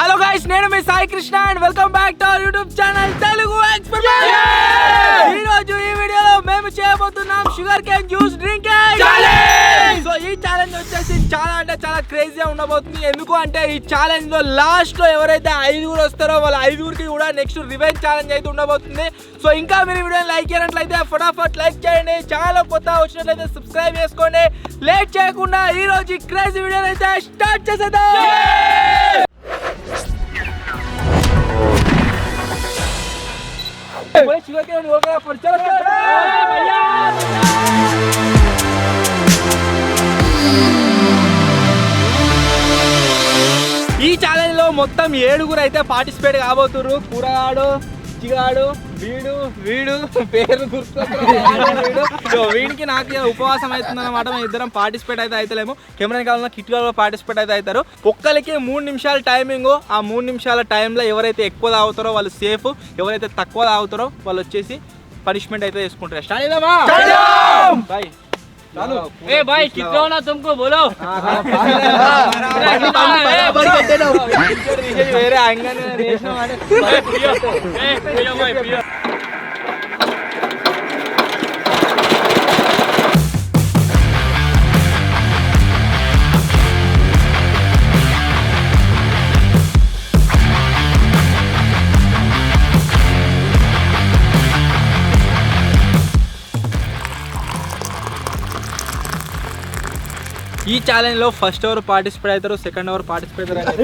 Hello guys, నేను మీ Sai Krishna and welcome back to our YouTube channel Telugu experiment. ఈ రోజు ఈ వీడియోలో మేము చేయబోతున్నాం sugar cane juice drinking challenge. So ఈ ఛాలెంజ్ వచ్చేసి చాలా అంటే చాలా క్రేజీగా ఉండబోతుంది. ఎందుకు అంటే ఈ ఛాలెంజ్ లో లాస్ట్ లో ఎవరైతే 5 వస్తారో వాళ్ళ 5కి కూడా నెక్స్ట్ రివెంజ్ ఛాలెంజ్ అయితే ఉండబోతుంది. సో ఇంకా మీరు వీడియోని లైక్ చేయనట్లయితే ఫటాఫట్ లైక్ చేయండి. ఛానల్ కొత్త వచ్చినట్లయితే సబ్స్క్రైబ్ చేసుకోండి. లేట్ చేయకుండా ఈ రోజు ఈ క్రేజీ వీడియో అయితే స్టార్ట్ చేసేద్దాం. ఈ ఛాలెంజ్ లో మొత్తం 7 అయితే పార్టిసిపేట్ కాబోతున్నారు. కూరగాడు, చిగాడు, వీడు పేరు గుర్తు వీడికి నాకు ఉపవాసం అవుతుంది అన్నమాట. మేము ఇద్దరం పార్టిసిపేట్ అయితే అవుతలేము. కెమెరా కావాలన్నా కిట్ కావాలో పార్టిసిపేట్ అయితే అవుతారు. ఒక్కరికి 3 నిమిషాల టైమింగ్. ఆ 3 నిమిషాల టైంలో ఎవరైతే ఎక్కువ తాగుతారో వాళ్ళు సేఫ్, ఎవరైతే తక్కువ తాగుతారో వాళ్ళు వచ్చేసి పనిష్మెంట్ అయితే తీసుకుంటారు. స్టార్ట్ చేద్దామా? బాయ్ ए भाई कितना ना तुमको बोलो వేరే అంగనే రేషన్ వాడే ఈ ఛాలెంజ్ లో ఫస్ట్ ఓవర్ పార్టిసిపేట్ అవుతారు, సెకండ్ ఓవర్ పార్టిసిపేట్ అవుతారు.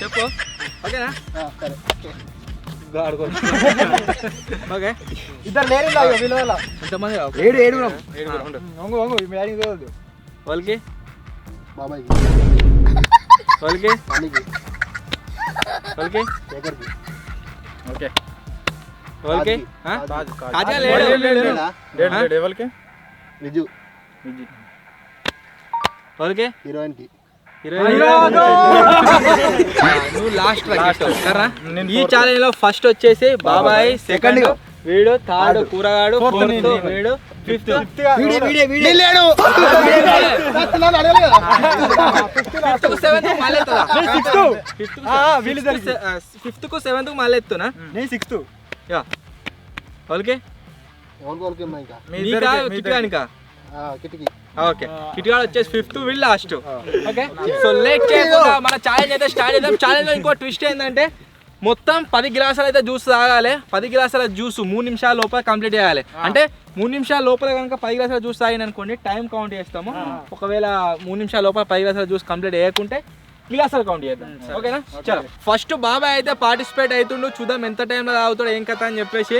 చెప్పు ఓకేనా? ఓకే ఇద్దరు లేరు. ఎంతమంది? 7 వాళ్ళకి వాళ్ళకి ఓకే వాళ్ళకి కాజా లేడు వాళ్ళకి విజు వాళ్ళకి హీరోయిన్కి నువ్వు లాస్ట్ కర్రా. ఈ ఛాలెంజ్ లో ఫస్ట్ వచ్చేసి బాబాయ్, సెకండ్ వీడు, థర్డ్ కూరగాడు, ఫోర్త్ వీడు, ఫిఫ్త్ ఫిఫ్త్ కు 7th కు మళ్ళీ ఎత్తునా? నేను 6th. ఓకే ఓకే కిటికాడు వచ్చేసి 5th, వీళ్ళు లాస్ట్. ఓకే సో లేట్ చేయకుండా మన ఛాలెంజ్ అయితే స్టార్ట్ చేద్దాం. ఛాలెంజ్ లో ఇంకో ట్విస్ట్ ఏంటంటే మొత్తం 10 గ్లాసులు అయితే జ్యూస్ తాగాలి. 10 గ్లాసుల జ్యూస్ 3 నిమిషాల లోపల కంప్లీట్ చేయాలి. అంటే 3 నిమిషాల లోపల కనుక 10 గ్లాసుల జ్యూస్ తాగిన అనుకోండి టైం కౌంట్ చేస్తాము. ఒకవేళ 3 నిమిషాల లోపల 10 గ్లాసుల జ్యూస్ కంప్లీట్ చేయకుంటే గ్లాసులు కౌంట్ చేద్దాం. ఓకేనా? చలో ఫస్ట్ బాబాయ్ అయితే పార్టిసిపేట్ అవుతుండు. చూద్దాం ఎంత టైంలో తాగుతాడు ఏం కథ అని చెప్పేసి.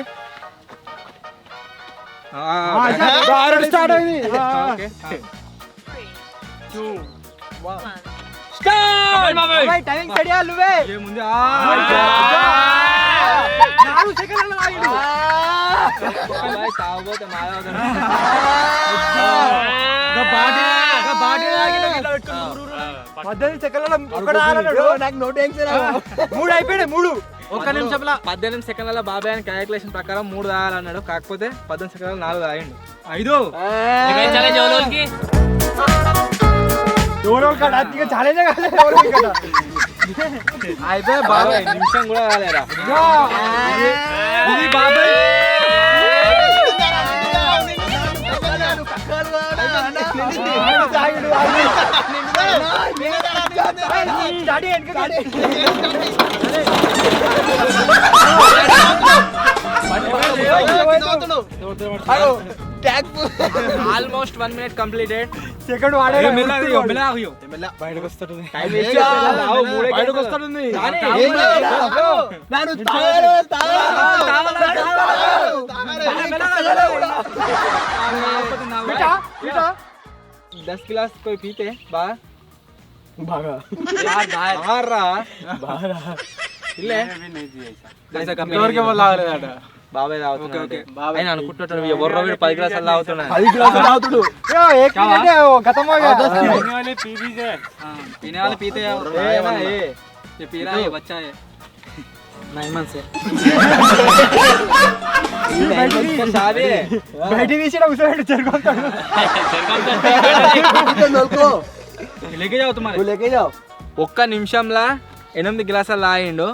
ఒక్క నిమిషంలో 18 సెకండ్ల బాబాయ్ అని క్యాలిక్యులేషన్ ప్రకారం 3 తాగాలన్నాడు. కాకపోతే 18 సెకండ్ల 4 తాగిండు. 5 అయిపోయి బాబాయ్ నిమిషం కూడా కాలేరా. ఇది బాబాయ్ ఆల్మోస్ట్ 1 minute కంప్లీటెడ్. సెకండ్ బయటకు వస్తాడు. दस गिलास कोई पीते भागा यार ఇల్లే బాబాయ్ తాగుతున్నాడు. ఆయన అనుకుంటున్నాడు ఎవర్రో వీడు 10 గ్లాసులు తాగుతున్నాడు. 10 గ్లాసులు తాగుతాడు. पीने वाले पीते हैं ये पी रहा है बच्चा है 9 months है బయట తీసి కూర్చోబెట్టి చెరుకుంటాడు ఒక్క నిమిషంలా 8 గ్లాసులు తాగిండు,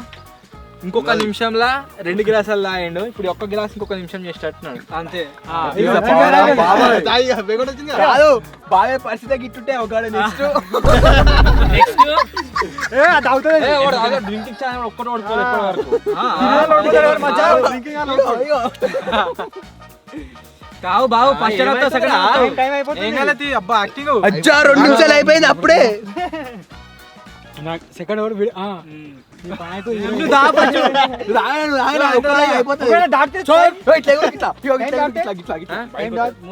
ఇంకొక నిమిషంలో 2 గ్లాసులు తాగిండు. ఇప్పుడు ఒక్క గ్లాస్ ఇంకొక నిమిషం చేసేటట్టున్నాడు అంతే. బాగా పరిస్థితి గిట్టుంటే ఒక నెక్స్ట్ డ్రింకింగ్ ఛానల్ ఒక్కటి ఓడిపోలేదు కావు బాబు. ఫస్ట్ అబ్బా యాక్టింగ్ 2 నిమిషాలు అయిపోయింది అప్పుడే. సెకండ్ ఓవర్ 3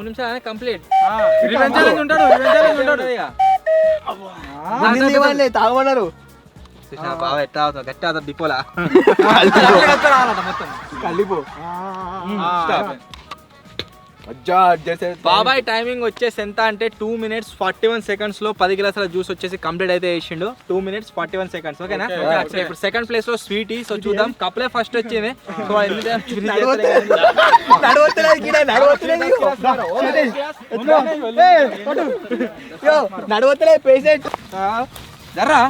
నిమిషాలు కంప్లీట్. తాగమన్నారు బాగా ఎట్లా అవుతుంది గట్టి అవుతుంది డిపోలా కలిపో బాబాయ్ టైమింగ్ వచ్చేసి ఎంత అంటే 2 minutes 41 seconds లో 10 గ్లాసుల జ్యూస్ వచ్చేసి కంప్లీట్ అయితే చేసిండు. 2 minutes 41 seconds ఓకేనా. ఇప్పుడు సెకండ్ ప్లేస్ లో స్వీటీ. సో చూద్దాం, కప్పులే ఫస్ట్ వచ్చింది. సో నడవతలే పేషెంట్ జర్రా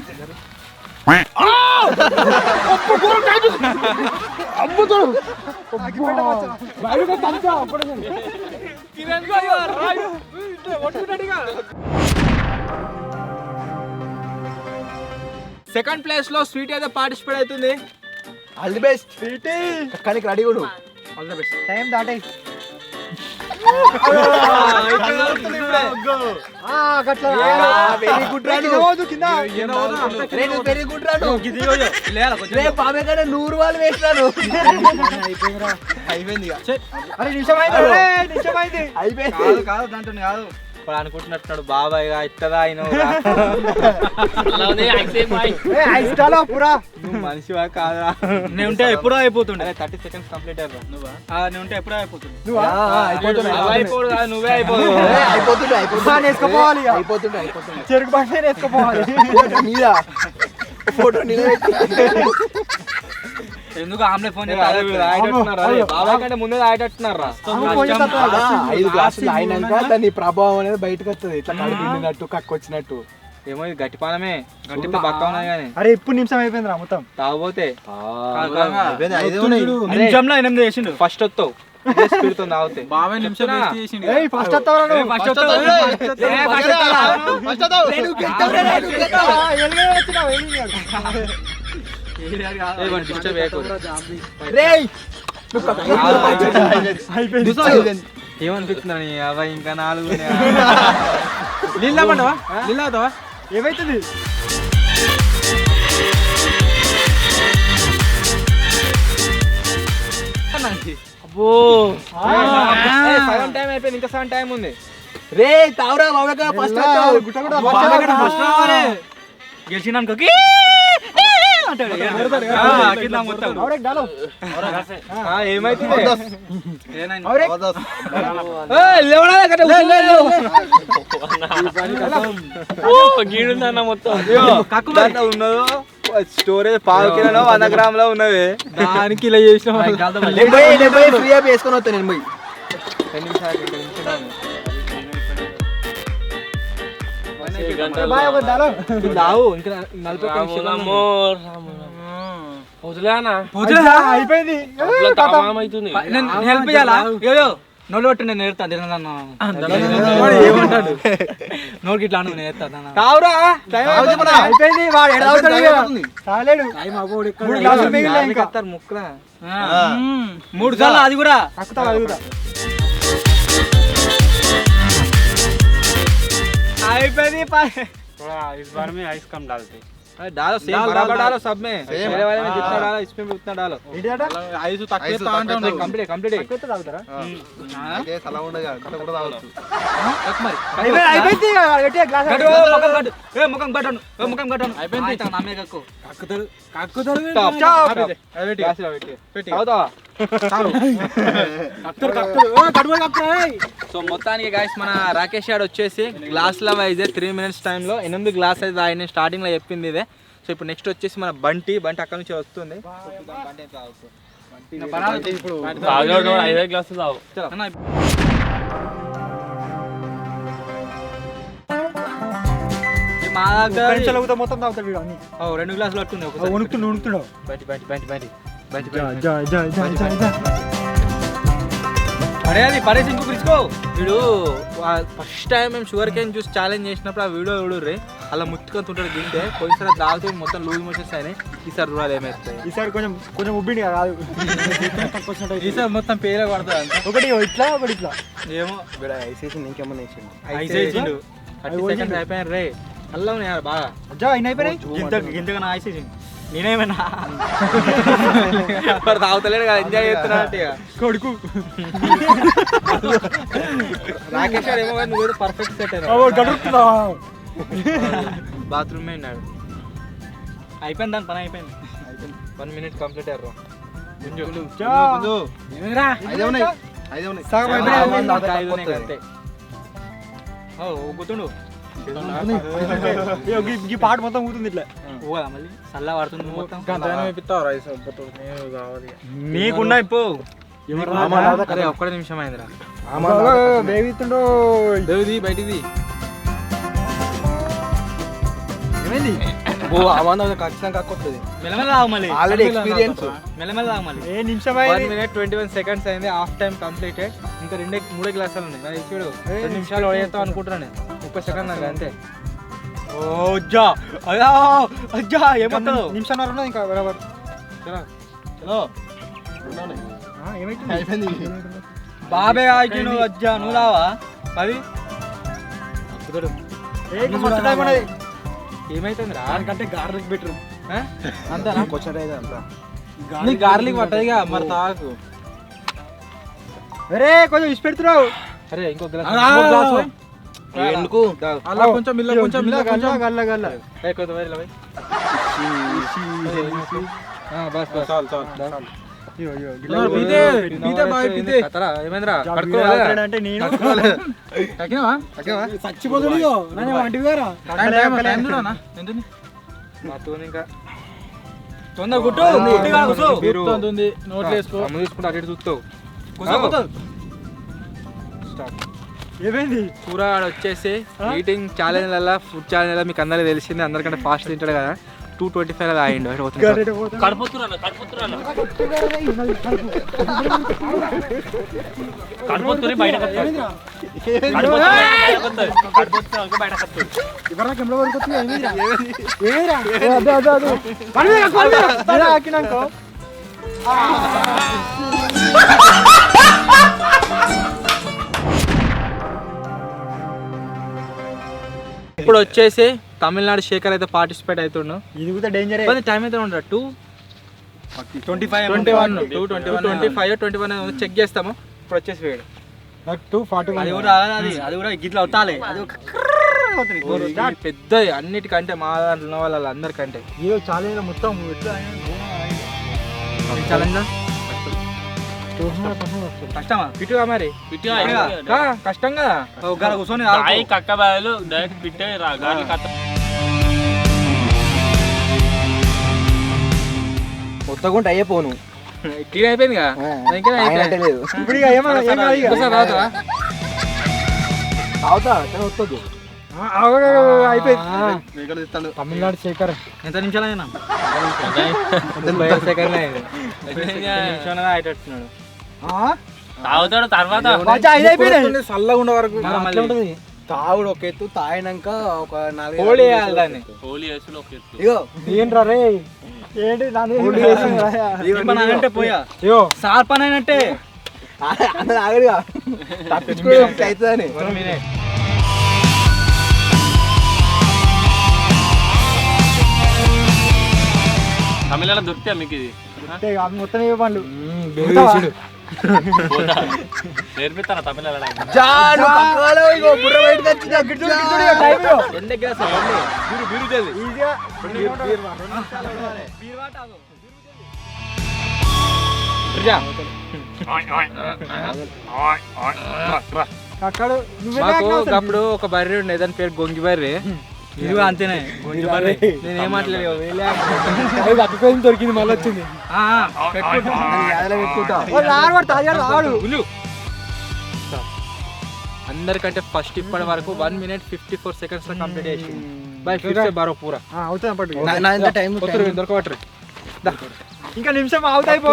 సెకండ్ ప్లేస్ లో స్వీట్ అయితే పార్టిసిపేట్ అవుతుంది. All the best sweetie. కానీ రెడీ కూడా ఆల్ ది బెస్ట్. టైం దాటే వెరీ గుడ్ రాను వెరీ గుడ్ రాను బాబే కదా 100 వాళ్ళు వేసినాను. అయిపోయింది అయిపోయింది కాదు దాంట్లో కాదు ఇప్పుడు అనుకుంటున్నట్టున్నాడు బాబాయ్ ఇట్టదా ఆయన మనిషివా కాదురా. నేను ఉంటే ఎప్పుడో అయిపోతుండే. 30 seconds కంప్లీట్ అయ్యారు. నువ్వా నేను ఉంటే ఎప్పుడో అయిపోతుంది. అయిపోడు కాదు నువ్వే అయిపోతుంది. అయిపోతుండే చెరుకు బండి వేసుకోపోవాలి. ఫోటో ఎందుకు ఆమ్లెట్ ఫోన్ బాబాయ్ కంటే ముందే తాగేటట్టున్నారా. 5 గ్లాసులు అయినాక దాని ప్రభావం అనేది బయటకు వస్తుంది. ఇట్లా కడిగినట్టు కక్కొచ్చినట్టు. ఏమో ఇది గట్టి పానమే గట్టి బక్క ఉన్నాయి కానీ. అరే ఇప్పుడు నిమిషం అయిపోయింది రా మొత్తం తాగపోతే నిమిషంలో 8 చేసిండు. ఫస్ట్ వస్తావు స్పీడ్ తో తాగితే బాబాయ్ నిమిషం ఫస్ట్ ఏమనిపిస్తున్నా అవ ఇంకా 4 ఏమైతుంది సగం టైం అయిపోయింది, ఇంకా సగం టైం ఉంది. రే తావురా బాబా ఫస్ట్ గెలిచినాక ఏమైతుంది ఉన్నదో స్టోరేజ్ 5 కిలో 100 గ్రాములో ఉన్నది. దానికి ఇలా చేసిన ఫ్రీగా వేసుకొని వస్తా నేను పోయి. 2 నిమిషాలు అయిపోయింది. హెల్ప్ చేయాలా నోళ్ళు పట్టు నేను నేర్తా ఏమంటాడు నోటికి ఇట్లా నేను నేర్తా అయిపోయింది. ముక్కలా 3 సార్లు అది కూడా అయిపోయింది. इस बार में आइस कम डालते डालो सेम बराबर डालो सब में मेरे वाले में जितना डालो इसमें भी उतना डालो. आइस तक्के कंप्लीट कंप्लीट తాగుతారా అదే సలా ఉండగా అంత కూడా తాగొచ్చు. అయిపోయింది. ముఖం కట్టను ముఖం కట్టను అయిపోయింది. నమ్మే కక్కు సో మొత్తానికి గైస్ మన రాకేష్ గారు వచ్చేసి గ్లాసుల వైజ్ 3 minutes టైంలో 8 గ్లాస్ అయితే ఆయన స్టార్టింగ్ లో చెప్పింది ఇదే. సో ఇప్పుడు నెక్స్ట్ వచ్చేసి మన బంటి అక్కడ నుంచి వస్తుంది. ఇప్పుడు తాగాడు 5 గ్లాసులు తాగు. మా దగ్గర మొత్తం తాగుతాడు వీడు అన్ని 2 గ్లాసులు పట్టుంది ఒకసారి ఉణుకుతున్నాడు పడేది పడేసి ఇంకో పిలుచుకో. వీడు ఫస్ట్ టైం మేము షుగర్ కేన్ జ్యూస్ ఛాలెంజ్ చేసినప్పుడు ఆ వీడియో చూడుర్రి అలా ముత్తుకొని తింటే పోయినసారి తాగితే మొత్తం లూజ్ మోషన్స్ అయినాయి. ఈసారి రూరాలు ఏమేస్తాయి ఈసారి కొంచెం ఉబ్బిండి కాదు ఈసారి మొత్తం పేరే పడుతుంది అంత ఒకటి ఇట్లా ఒకటి ఇట్లా ఏమో ఐసేసి ఇంకేమన్నా వేసిండు ఐస్ వేసిండు 30 seconds అయిపోయాను రే అల్లా ఉన్నాయి బాగా అజ్జా అయిన అయిపోయినాయి గింతగా నా ఐసేసింది నేనేమైనా మరి తాగుతలేడు కదా ఎంజాయ్ చేస్తున్నా కొడుకు రాకేష్ గారు ఏమో కానీ నువ్వు పర్ఫెక్ట్ సెట్ అయినా గడుపుతున్నా బాత్రూమ్ అయినాడు అయిపోయింది దాని పని అయిపోయింది 1 minute కంప్లీట్ అయ్యారు గుర్తుండు ఈ పాట మొత్తం ఊతుంది ఇట్లా పోదా మళ్ళీ చల్ల పడుతుంది మొత్తం నీకున్నా ఇప్పు అరే ఒక్కడే నిమిషం అయిందిరా వేగిస్తుండో దేవిది బయటిది ఏమైంది ఓ అమాన ఖచ్చితంగా కక్కొస్తుంది మెల్లమెల్ల తాగు మళ్ళీ ఆల్రెడీ ఎక్స్పీరియన్స్ మెల్లమెల్ల తాగు మళ్ళీ ఏ నిమిషం 1 minute 21 seconds అయింది హాఫ్ టైం కంప్లీటెడ్ ఇంకా 3 గ్లాసులు ఉన్నాయి మరి చూడు 2 నిమిషాలు వడేస్తావు అనుకుంటున్నాను నేను 30 సెకండ్ నాకు అంతే ఓ అజ్జా అయ్యా అజ్జా ఏమంటావు నిమిషంన్నర ఉన్నది ఇంకా బరాబర్ చలో ఏమైతుంది అయిపోయింది బాబే ఆకి నువ్వు అజ్జా నువ్వు రావా 10 ఏమైతుంది రా దానికంటే గార్లిక్ బెటర్ అంతేనా క్వశ్చన్ అయితే అంతా నీ గార్లిక్ పట్టదిగా మరి తాగు అరే కొంచెం ఇసి పెడుతున్నావు అరే ఇంకో గ్లాస్ ఎందుకు అలా కొంచెం మిల్ల కొంచెం మిల్ల కొంచెం గల్ల గల్ల ఏ కొంచెం వేరే లవై బస్ బస్ చాలు అయ్యో అయ్యో పీతే పీతే బాయ్ పీతే కతరా ఏమైందిరా కడుకో అంటే నేను తగినవా చచ్చిపోతుంది నన్ను వంటి వేరా టైం చూడనా ఎంతుంది మాతోని ఇంకా తొందర గుట్టు గుట్టిగా కూసో గుర్తుంది నోట్ వేసుకో అమ్మ తీసుకుంటా అటు చూస్తావు కూసో స్టార్ట్ ఏమైంది కూరగాడు వచ్చేసి ఈటింగ్ ఛాలెంజ్లలో ఫుడ్ ఛాలెంజ్ మీకు అందరికీ తెలిసింది అందరికంటే ఫాస్ట్ తింటాడు కదా 225 అలా అయ్యిండు కడుపుతురాను కడుపుతుని బయట ఎవరా కెమెరా వరకు ఇప్పుడు వచ్చేసి తమిళనాడు శేఖర్ అయితే పార్టిసిపేట్ అవుతుండు ఇది కూడా డేంజర్ టైం అయితే ఉండదు 2:21 చెక్ చేస్తాము ఇప్పుడు వచ్చేసి వేయడు 2:41 అది కూడా అది కూడా గిట్లా అవుతాలే అది పెద్దది అన్నిటికంటే మా దాంట్లో ఉన్న వాళ్ళందరికంటే ఏదో చాలా మొత్తం ఎట్లా ఛాలెంజ్ కష్టమా పిట్టుగా మరి కష్టం కదా కూర్చొని కక్క బాయలు డైరెక్ట్ పిట్టే రా గాలి కట్ట కొత్తగుంటే అయ్యపోను క్లీన్ అయిపోయింది కదా లేదు ఇప్పుడు తాగుతా వస్తుంది అయిపోయింది తమిళనాడు శేఖర్ ఎంత నిమిషాలు అయినా సెకండ్ అయ్యేటట్టున్నాడు తాగుతాడు తర్వాత చల్లగా ఉండే వరకు తాగుడు ఒక ఎత్తు తాగినాక ఒక 4 హోళీ వేయాలి దాన్ని హోలీ వేసులు ఒక ఎత్తు ఇగో ఏంట్రా రే ఏంటి అంటే పోయా సార్ పని అయినట్టే ఆగడుగా తప్పించుకోవడం అవుతుందని తమిళనాడు దొరికితే మీకు ఇది మొత్తం ఏ పండ్లు నేర్పిస్తాను తమిళనాడు అక్కడ మాకు అప్పుడు ఒక బర్రె ఉండే దాని పేరు గొంగి బర్రె ఇది కూడా అంతేనే నేను ఏం మాట్లాడలేదు అక్కడికి దొరికింది మళ్ళీ వచ్చింది అందరికంటే ఫస్ట్ ఇప్పటి వరకు 1 minute 54 seconds లో కంప్లీట్ చేసి బై ఫిక్స్ బారో పూరా అవుతుంది దొరకబట్టరు ఇంకా నిమిషం అవుతాయి పో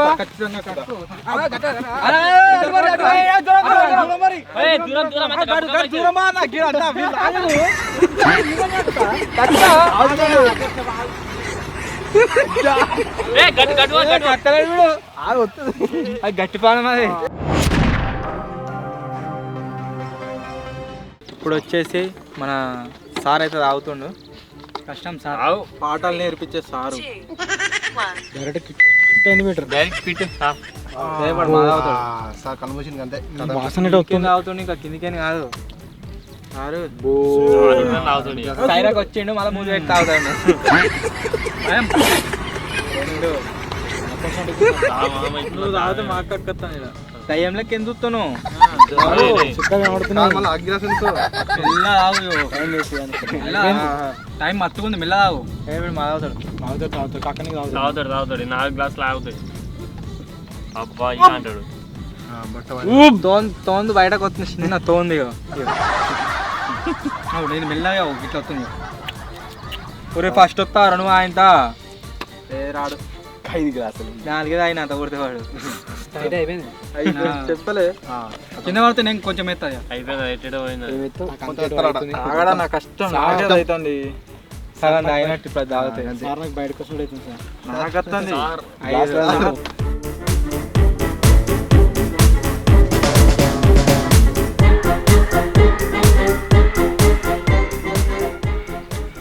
గట్టి పానం అది. ఇప్పుడు వచ్చేసి మన సార్ అయితే తాగుతుండు. కష్టం సార్, పాఠాలు నేర్పించే సారు. డైరెక్ట్ తాగుతుండు, ఇంకా కిందికేని కాదు సారు. సైరాకి వచ్చిండు మళ్ళీ ముందు పెట్టి తాగుతాడు. నువ్వు తాగితే మాట్లాడుకొస్తాను దయ్యంలోకి ఎందుకు టైం మత్తుకుంది మెల్ల తాగు. తాగుతాడు 4 గ్లాసులు ఆగుతాయి. అబ్బా అంటాడు తోంది బయటకు వస్తుంది, చిన్న తోంది. నేను మెల్లగా ఇట్లా వస్తుంది. ఒరే ఫస్ట్ వస్తారా నువ్వు ఆయన రాడు 5 గ్లాసులు 4 ఆయన అంత కొడితే వాడు చెప్పలే కింద పడితే నేను కొంచెం ఎత్తాది నా కష్టం అవుతుంది. సగం అయినట్టు ఇప్పుడు తాగుతాయి బయటకు వస్తుంది నాకు వస్తుంది.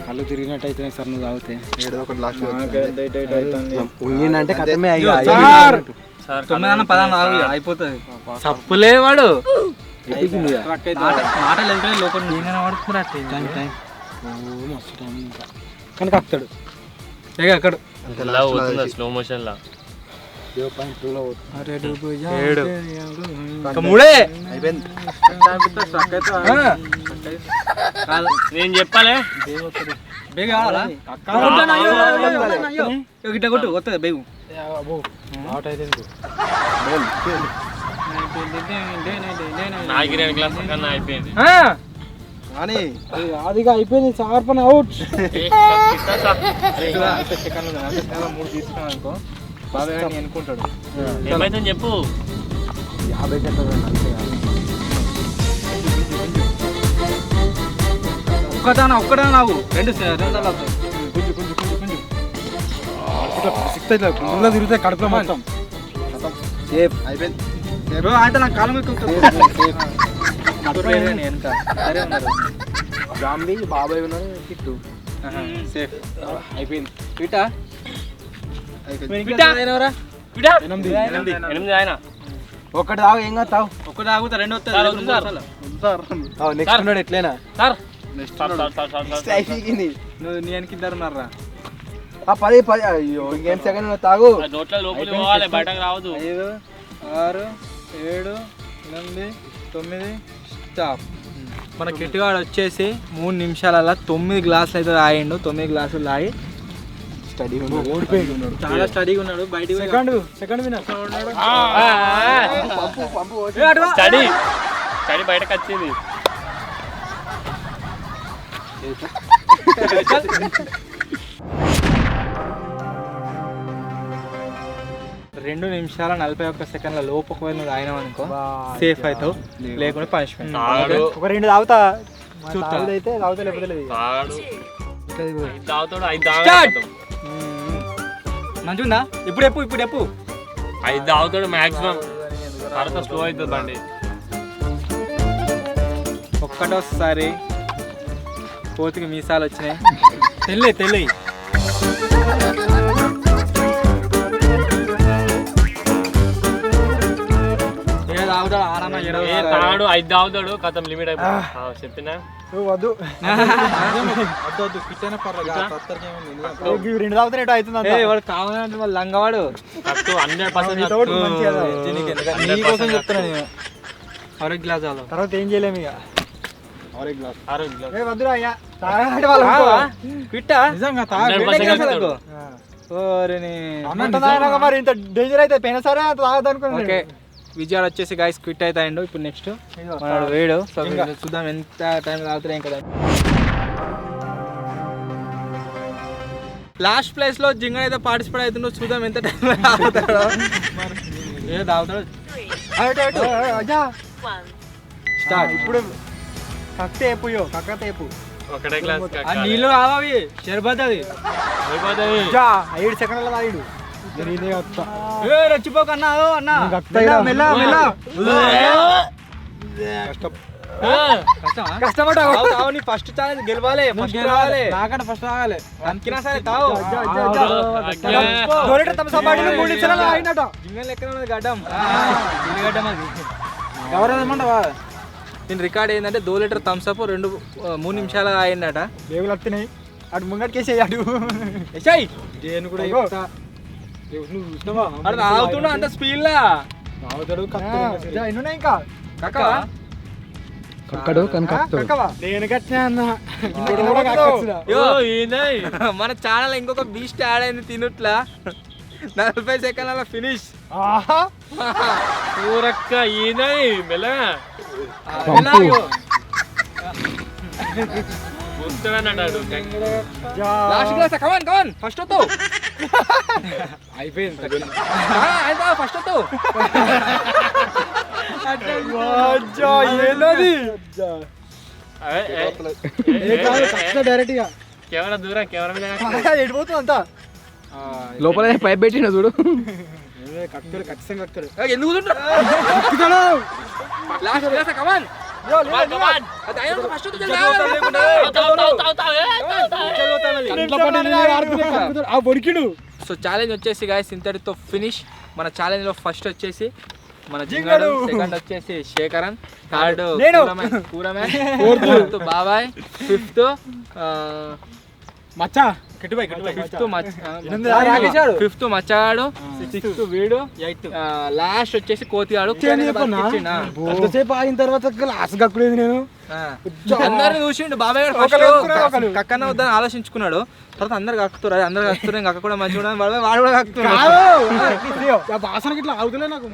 కళ్ళు తిరిగినట్టు అయితే సార్ నువ్వు తాగితే ఉంగిందంటే కథమే 9 10 అయిపోతుంది. తప్పులే వాడు మాటలు వెళ్తే లోపల నేను పడుతున్నా కానీ కక్కుతాడు అక్కడ స్లో మోషన్ లా. 7 మూడే నేను చెప్పాలే ఇట్లా కొట్టు వస్తుంది బేగు. 2 గ్లాసుల కన్నా అయిపోయింది. అదిగా అయిపోయింది సార్ పని అవుట్. 3 తీసుకున్నాం అనుకో బాగా అనుకుంటాడు. ఏమైతుంది చెప్పు. 50 గంటలు ఒక్కదానా నాకు 2 తిరుగుతాయి కడుపులో మొత్తం. అయితే నాకు కాలం గాంధీ బాబాయ్ ఉన్నారు కిట్టు సేఫ్ అయిపోయింది. 8 ఆయన ఒకటి తాగు ఏం కాదు తాగు. ఒక్కటి తాగుతా 2 వస్తుంది. నెక్స్ట్ ఉన్నాడు ఎట్లయినా సార్ నువ్వు నీ వెనక 2 ఉన్నారా 10 అయ్యో ఇంకేం సెకండ్ తాగు. నోట్ల లోపలి పోవాలి, బయటకు రావద్దు. 5 6 7 8 9 స్టాప్. మన కిట్టుగాడు వచ్చేసి 3 నిమిషాలలో 9 గ్లాసులు అయితే తాగిండు. 9 గ్లాసులు తాగి స్టడీ ఓడిపోయింది. చాలా స్టడీగా ఉన్నాడు. బయటికి సెకండ్ స్టడీ బయటకు వచ్చింది. రెండు నిమిషాల 41 సెకండ్ల లోపు ఒకవేళ నువ్వు తాగినావు అనుకో సేఫ్ అవుతావు, లేకుంటే పనిష్మెంట్. ఒక 2 తాగుతా అయితే తాగుతా లేకపోతే లేదు. మంచిగా ఇప్పుడు ఎప్పు 5 తాగుతాడు మాక్సిమం. తర్వాత స్లో అవుతుంది బండి. ఒక్కటోసారి కోతికి మీసాలు వచ్చినాయి. తెల్లయి తాగుతాడు ఆరామ. తాడు 5 తాగుతాడు కథం లిమిట్ అయిపోయింది. చెప్పినా వద్దు కిట్టైనా పర్లేదు. 2 తాగుతారు అవుతుంది. వాడు కావాలంటే వాళ్ళు లంగవాడు 100% నీకోసం చెప్తున్నా నేను. 6 గ్లాస్ తర్వాత ఏం చేయలేము. ఇక వద్దురా అయ్యా తాగండి వాళ్ళు క్విట్టా నిజంగా 100% మరి ఇంత డేంజర్ అయితే పోయినా సరే అంత తాగదనుకున్నాను ఓకే విజయాలు వచ్చేసి గాయస్ క్విట్ అవుతాయండు ఇప్పుడు నెక్స్ట్ మనోడు వేడు సో చూద్దాం ఎంత టైం తాగుతారు ఇంకా లాస్ట్ ప్లేస్ లో జింగ అయితే పార్టిసిపేట్ అవుతుండో చూద్దాం ఎంత టైం తాగుతాడో ఏ తాగుతాడు స్టార్ట్ ఇప్పుడు కక్కే అయిపోయో కక్క తేపు ఒకటే గ్లాస్ నీళ్ళు కావాలి షర్బత్ అది 7 సెకండ్ల తాగిడు రచ్చిపోకన్నా అన్నా మెల్ల కష్టపడ్డా ఫస్ట్ ఛాలెంజ్ గెలవాలి ఫస్ట్ రావాలి నాకంటే ఫస్ట్ తాగాలి అంకినా సరే తావు జింగల్ ఎక్కడ ఉన్నది గడ్డం గడ్డం అది ఎవరేమంటావా దీని రికార్డ్ ఏంటంటే 2 లీటర్ థమ్స్ అప్ 3 నిమిషాలు అయిందట దేవులు వస్తున్నాయి అటు ముంగటికేసేయి అటు నేను కూడా తాగుతున్నా అంత స్పీడ్ లా ఎన్నున్నాయి ఇంకా కక్కవా కక్కడు కానీ కక్కడు నేను కట్టినా అన్న మన ఛానల్ ఇంకొక బీస్ట్ యాడ్ అయింది తినుట్లా 40 సెకండ్ల ఫినిష్ పూరక్క ఈనై మెల్లగా గుర్తున్నాడు లాస్ట్ గ్లాస్ కమాన్ కమాన్ ఫస్ట్ వద్దు అయిపోయింది ఫస్ట్ వద్దు డైరెక్ట్ గా కెమెరా దూరం కెమెరా మీద ఎడిపోతుంది అంతా లోపల పైప్ పెట్టిన చూడు కక్కుతాడు ఖచ్చితంగా కక్కుతాడు ఎందుకు లాస్ట్ గ్లాస్ కమాన్ ఫస్ట్ సో ఛాలెంజ్ వచ్చేసి గాయస్ ఇంతటితో ఫినిష్ మన ఛాలెంజ్ లో ఫస్ట్ వచ్చేసి మన జింగాడు సెకండ్ వచ్చేసి శేఖరన్ థర్డ్ కూరమ్యాన్ ఫోర్త్ బాబాయ్ ఫిఫ్త్ మచ్చా ఫిఫ్త్ మచ్చగాడు 6th వీడు లాస్ట్ వచ్చేసి కోతిగాడు ఎంతసేపు ఆగిన తర్వాత లాస్ట్ కక్కులేదు నేను అందరిని చూసిండు బాబాయ్ గారు ఫస్ట్ కక్కన వద్దని ఆలోచించుకున్నాడు తర్వాత అందరు కక్కుతారు అందరు కక్కుతారు ఇంకా కూడా మంచిగా వాడు కూడా కక్కుతున్నాడు వాసనకి ఇట్లా ఆగుతలే నాకు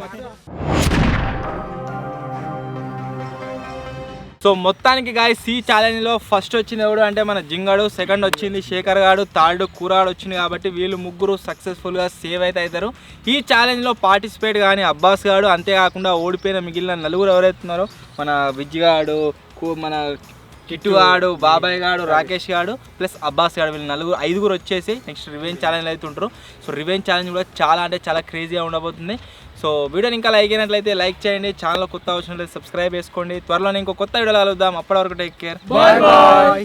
సో మొత్తానికి గాయస్ ఈ ఛాలెంజ్ లో ఫస్ట్ వచ్చింది ఎవడు అంటే మన జింగాడు సెకండ్ వచ్చింది శేఖర్ గాడు థర్డ్ కూరాడు వచ్చింది కాబట్టి వీళ్ళు ముగ్గురు సక్సెస్ఫుల్ గా సేవ్ అయితే అవుతారు ఈ ఛాలెంజ్ లో పార్టిసిపేట్ కానీ అబ్బాస్ గాడు అంతేకాకుండా ఓడిపోయిన మిగిలిన నలుగురు ఎవరైతున్నారో మన విజ్జి గాడు మన కిట్టు గాడు బాబాయ్ గాడు రాకేష్ గాడు ప్లస్ అబ్బాస్ గాడు వీళ్ళు 5గురు వచ్చేసి నెక్స్ట్ రివెంజ్ ఛాలెంజ్ అయితే ఉంటారు సో రివెంజ్ ఛాలెంజ్ కూడా చాలా అంటే చాలా క్రేజీగా ఉండబోతుంది సో వీడియోని ఇంకా లైక్ అయినట్లయితే లైక్ చేయండి ఛానల్ కొత్త వచ్చినట్లయితే సబ్స్క్రైబ్ చేసుకోండి త్వరలోనే ఇంకో కొత్త వీడియోలో కలుద్దాం అప్పటి వరకు టేక్ కేర్ బాయ్ బాయ్